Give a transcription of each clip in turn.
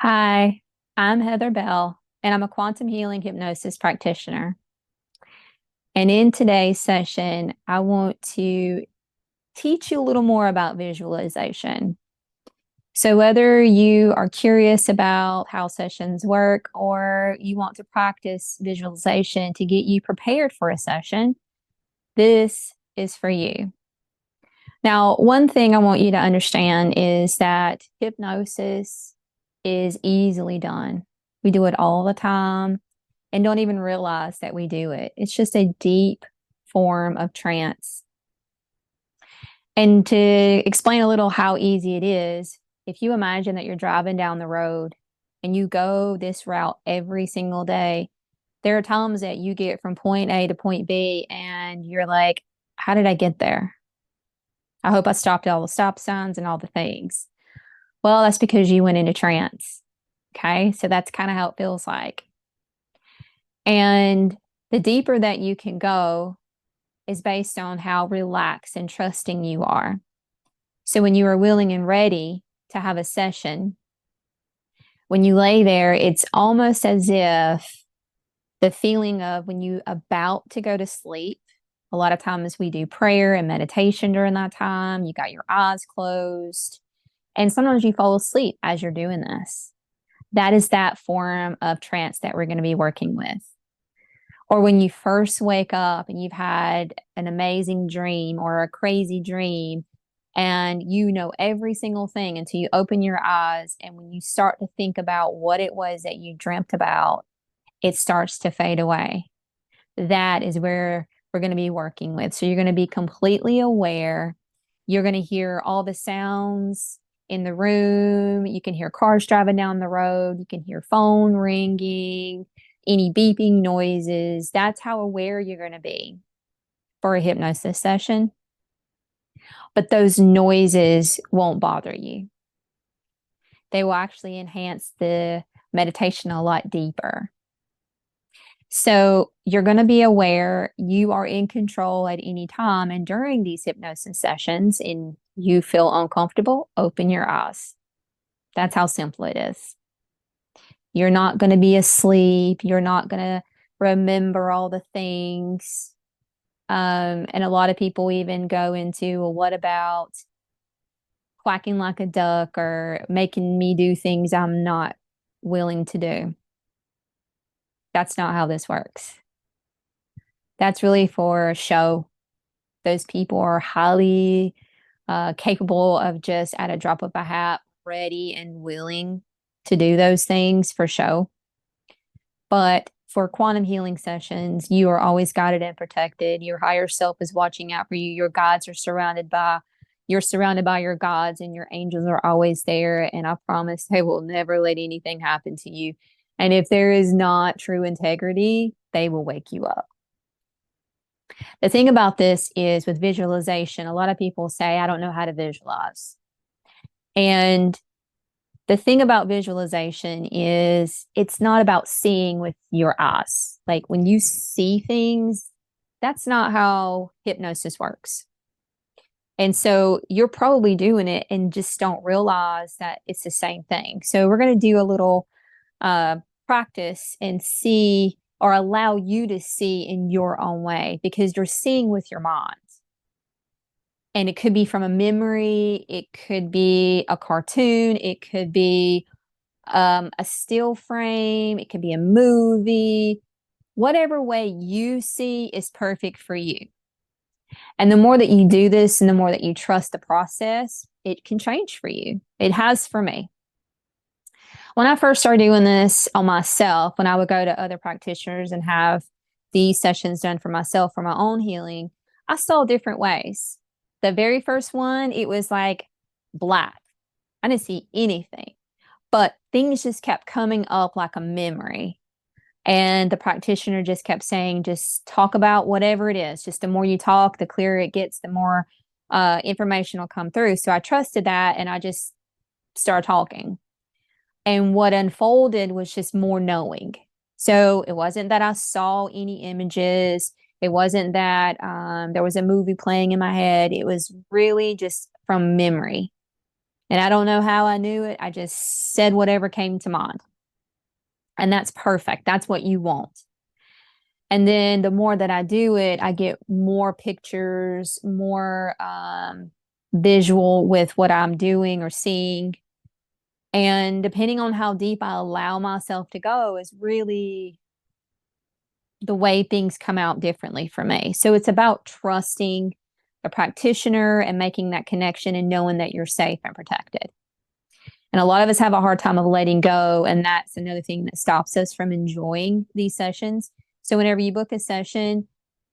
Hi, I'm Heather Bell, and I'm a quantum healing hypnosis practitioner. And in today's session, I want to teach you a little more about visualization. So, whether you are curious about how sessions work or you want to practice visualization to get you prepared for a session, this is for you. Now, one thing I want you to understand is that hypnosis is easily done. We do it all the time and don't even realize that we do it. It's just a deep form of trance. And to explain a little how easy it is, if you imagine that you're driving down the road and you go this route every single day, there are times that you get from point A to point B and you're like, how did I get there? I hope I stopped at all the stop signs and all the things. Well, that's because you went into trance. Okay. So that's kind of how it feels like. And the deeper that you can go is based on how relaxed and trusting you are. So when you are willing and ready to have a session, when you lay there, it's almost as if the feeling of when you about to go to sleep. A lot of times we do prayer and meditation during that time. You got your eyes closed, and sometimes you fall asleep as you're doing this. That is that form of trance that we're going to be working with. Or when you first wake up and you've had an amazing dream or a crazy dream, and you know every single thing until you open your eyes. And when you start to think about what it was that you dreamt about, it starts to fade away. That is where we're going to be working with. So you're going to be completely aware. You're going to hear all the sounds in the room. You can hear cars driving down the road. You can hear phone ringing, any beeping noises. That's how aware you're going to be for a hypnosis session. But those noises won't bother you. They will actually enhance the meditation a lot deeper. So you're going to be aware you are in control at any time. And during these hypnosis sessions, and you feel uncomfortable, open your eyes. That's how simple it is. You're not going to be asleep. You're not going to remember all the things. And a lot of people even go into, well, what about quacking like a duck or making me do things I'm not willing to do? That's not how this works. That's really for show. Those people are highly capable of just at a drop of a hat, ready and willing to do those things for show. But for quantum healing sessions, you are always guided and protected. Your higher self is watching out for you. Your guides are you're surrounded by your gods, and your angels are always there. And I promise they will never let anything happen to you. And if there is not true integrity, they will wake you up. The thing about this is with visualization, a lot of people say, I don't know how to visualize. And the thing about visualization is it's not about seeing with your eyes. Like when you see things, that's not how hypnosis works. And so you're probably doing it and just don't realize that it's the same thing. So we're going to do a little uh, practice and see or allow you to see in your own way because you're seeing with your mind. And it could be from a memory, it could be a cartoon, it could be a still frame, it could be a movie. Whatever way you see is perfect for you. And the more that you do this and the more that you trust the process, it can change for you. It has for me. When I first started doing this on myself, when I would go to other practitioners and have these sessions done for myself for my own healing, I saw different ways. The very first one, it was like black. I didn't see anything, but things just kept coming up like a memory. And the practitioner just kept saying, just talk about whatever it is. Just the more you talk, the clearer it gets, the more information will come through. So I trusted that and I just started talking. And what unfolded was just more knowing. So it wasn't that I saw any images. It wasn't that there was a movie playing in my head. It was really just from memory. And I don't know how I knew it. I just said whatever came to mind. And that's perfect. That's what you want. And then the more that I do it, I get more pictures, more visual with what I'm doing or seeing. And depending on how deep I allow myself to go is really the way things come out differently for me. So it's about trusting the practitioner and making that connection and knowing that you're safe and protected. And a lot of us have a hard time of letting go. And that's another thing that stops us from enjoying these sessions. So whenever you book a session,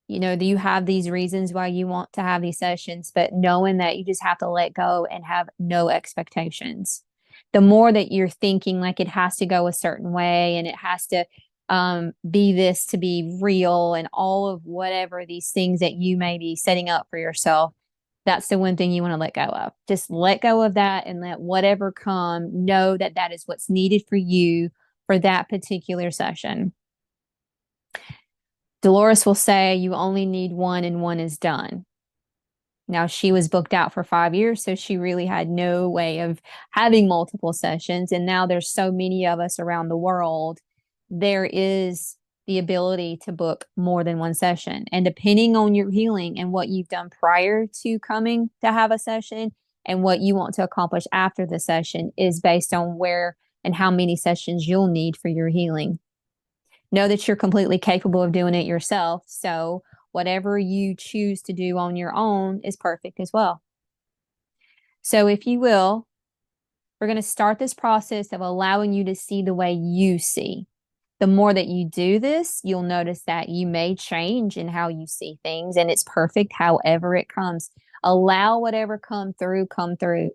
you know, you have these reasons why you want to have these sessions, but knowing that you just have to let go and have no expectations. The more that you're thinking like it has to go a certain way and it has to be this to be real and all of whatever these things that you may be setting up for yourself, that's the one thing you want to let go of. Just let go of that and let whatever come, know that that is what's needed for you for that particular session. Dolores will say you only need one and one is done. Now, she was booked out for 5 years, so she really had no way of having multiple sessions. And now there's so many of us around the world, there is the ability to book more than one session. And depending on your healing and what you've done prior to coming to have a session and what you want to accomplish after the session is based on where and how many sessions you'll need for your healing. Know that you're completely capable of doing it yourself. So whatever you choose to do on your own is perfect as well. So if you will, we're going to start this process of allowing you to see the way you see. The more that you do this, you'll notice that you may change in how you see things, and it's perfect however it comes. Allow whatever come through.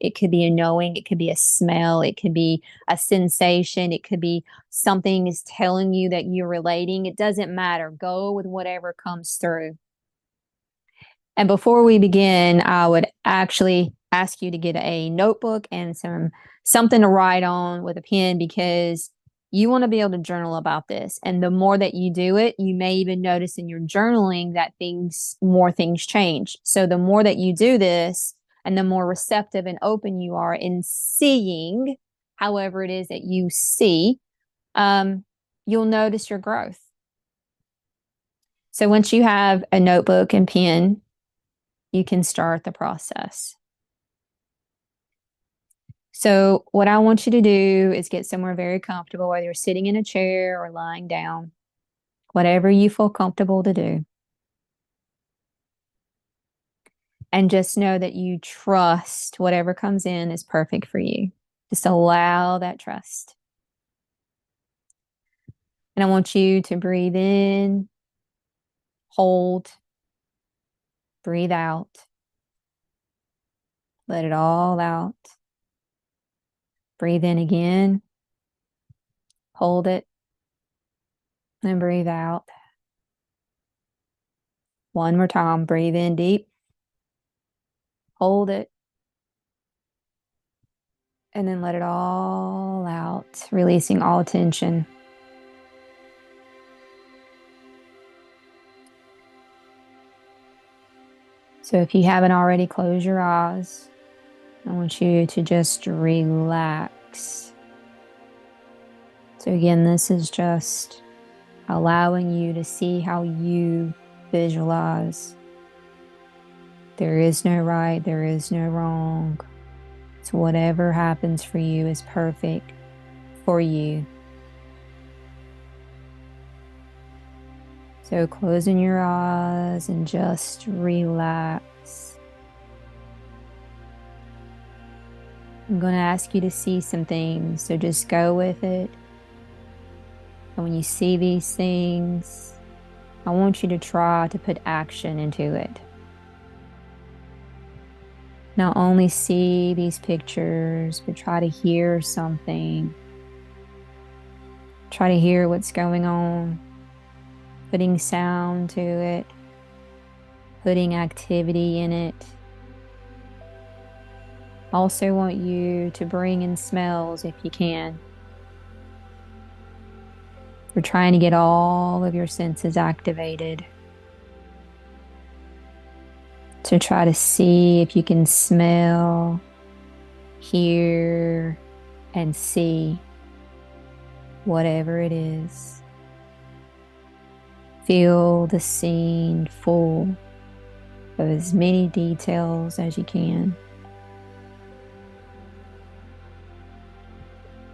It could be a knowing, it could be a smell, it could be a sensation, it could be something is telling you that you're relating. It doesn't matter. Go with whatever comes through. And before we begin, I would actually ask you to get a notebook and something to write on with a pen, because you want to be able to journal about this. And the more that you do it, you may even notice in your journaling that more things change. So the more that you do this and the more receptive and open you are in seeing, however it is that you see, you'll notice your growth. So once you have a notebook and pen, you can start the process. So what I want you to do is get somewhere very comfortable, whether you're sitting in a chair or lying down, whatever you feel comfortable to do. And just know that you trust whatever comes in is perfect for you. Just allow that trust. And I want you to breathe in, hold, breathe out, let it all out. Breathe in again, hold it, and breathe out. One more time, breathe in deep, hold it, and then let it all out, releasing all tension. So if you haven't already, close your eyes. I want you to just relax. So again, this is just allowing you to see how you visualize. There is no right, there is no wrong. So whatever happens for you is perfect for you. So closing your eyes and just relax. I'm going to ask you to see some things, so just go with it. And when you see these things, I want you to try to put action into it. Not only see these pictures, but try to hear something. Try to hear what's going on, putting sound to it, putting activity in it. I also want you to bring in smells if you can. We're trying to get all of your senses activated. So try to see if you can smell hear and see whatever it is. Feel the scene full of as many details as you can.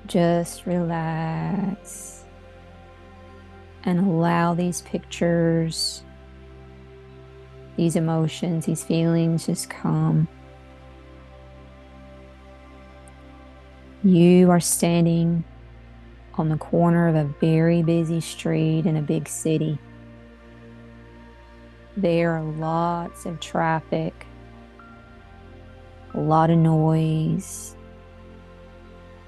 Just relax and allow these pictures, these emotions, these feelings just come. You are standing on the corner of a very busy street in a big city. There are lots of traffic, a lot of noise,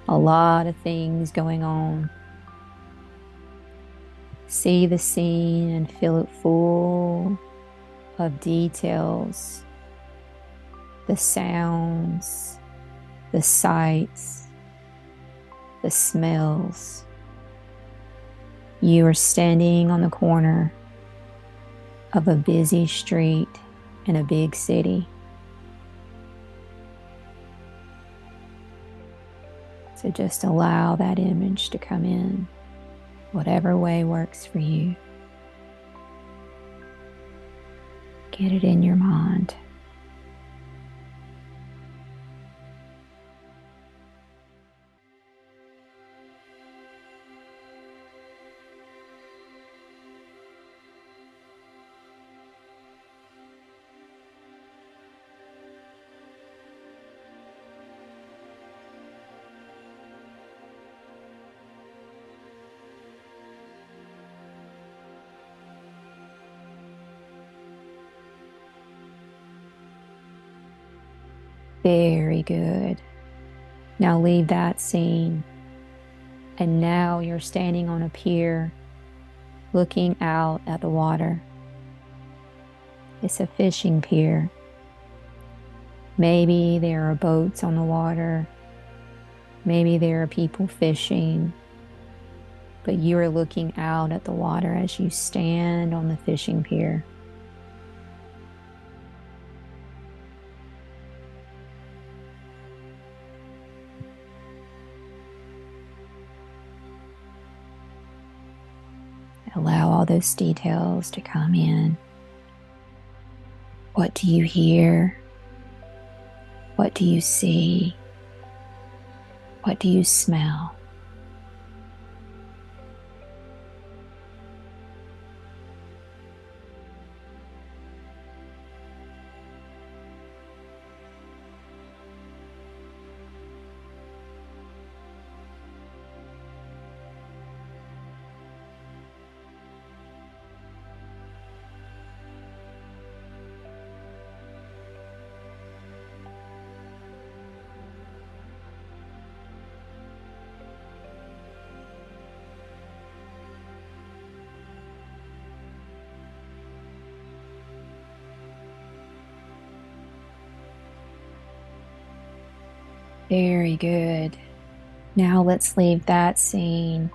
a lot of things going on. See the scene and feel it full of details, the sounds, the sights, the smells. You are standing on the corner of a busy street in a big city. So just allow that image to come in, whatever way works for you. Get it in your mind. Very good. Now leave that scene. And now you're standing on a pier looking out at the water. It's a fishing pier. Maybe there are boats on the water. Maybe there are people fishing. But you are looking out at the water as you stand on the fishing pier. Allow all those details to come in. What do you hear? What do you see? What do you smell? Very good. Now let's leave that scene.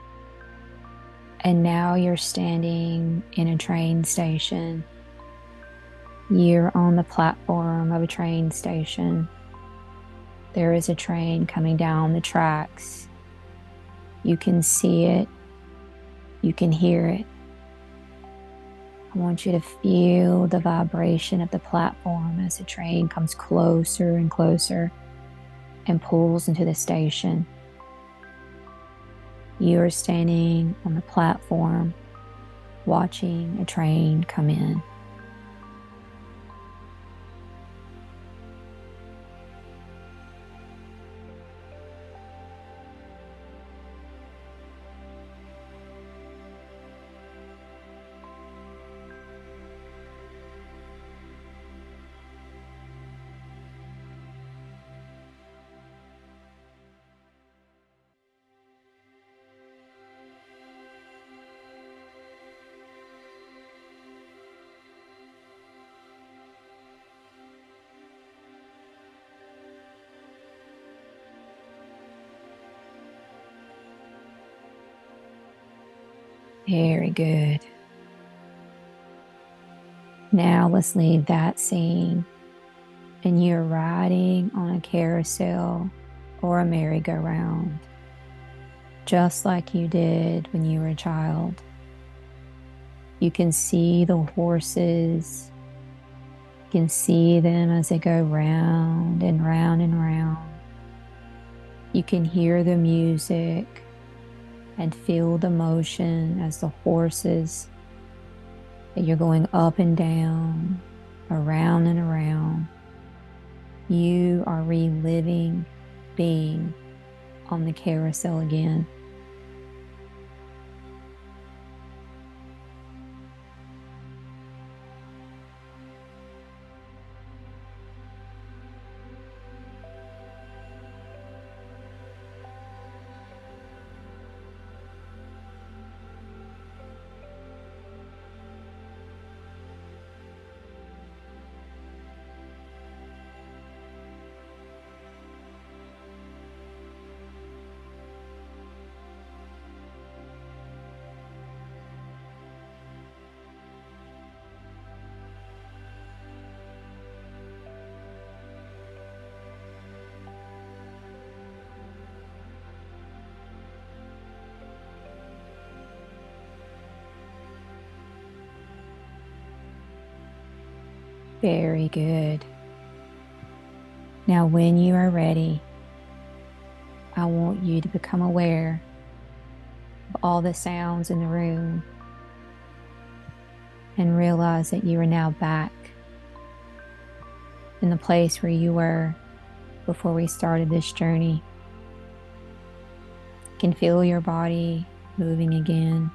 And now you're standing in a train station. You're on the platform of a train station. There is a train coming down the tracks. You can see it. You can hear it. I want you to feel the vibration of the platform as the train comes closer and closer and pulls into the station. You are standing on the platform watching a train come in. Very good. Now let's leave that scene and you're riding on a carousel or a merry-go-round, just like you did when you were a child. You can see the horses. You can see them as they go round and round and round. You can hear the music and feel the motion as the horses, that you're going up and down, around and around. You are reliving being on the carousel again. Very good. Now, when you are ready, I want you to become aware of all the sounds in the room and realize that you are now back in the place where you were before we started this journey. You can feel your body moving again.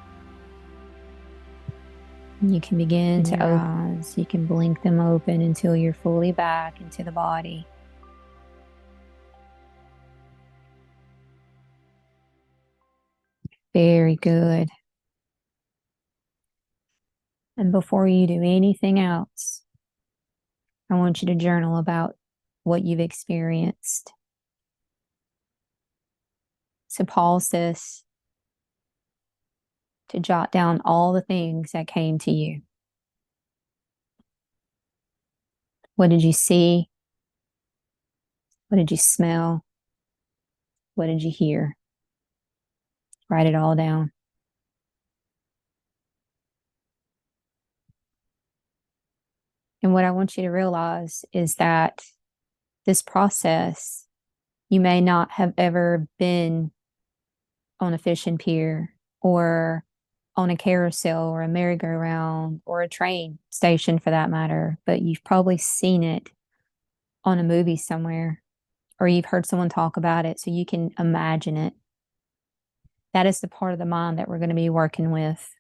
You can begin to open your eyes. You can blink them open until you're fully back into the body. Very good. And before you do anything else, I want you to journal about what you've experienced. So pause this to jot down all the things that came to you. What did you see? What did you smell? What did you hear? Write it all down. And what I want you to realize is that this process, you may not have ever been on a fishing pier or on a carousel or a merry-go-round or a train station for that matter, but you've probably seen it on a movie somewhere, or you've heard someone talk about it, so you can imagine it. That is the part of the mind that we're going to be working with.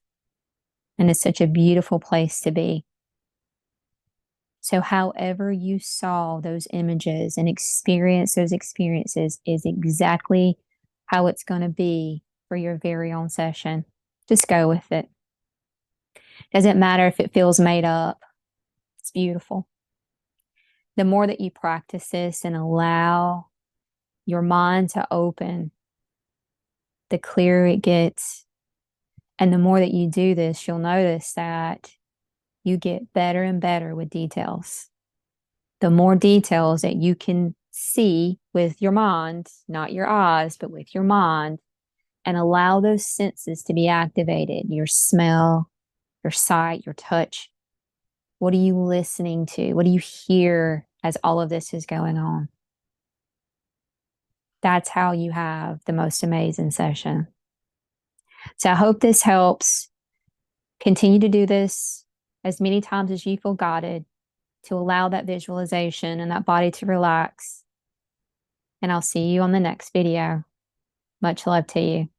And it's such a beautiful place to be. So however you saw those images and experienced those experiences is exactly how it's going to be for your very own session. Just go with it. Doesn't matter if it feels made up. It's beautiful. The more that you practice this and allow your mind to open, the clearer it gets. And the more that you do this, you'll notice that you get better and better with details. The more details that you can see with your mind, not your eyes, but with your mind, and allow those senses to be activated. Your smell, your sight, your touch. What are you listening to? What do you hear as all of this is going on? That's how you have the most amazing session. So I hope this helps. Continue to do this as many times as you feel guided to allow that visualization and that body to relax. And I'll see you on the next video. Much love to you.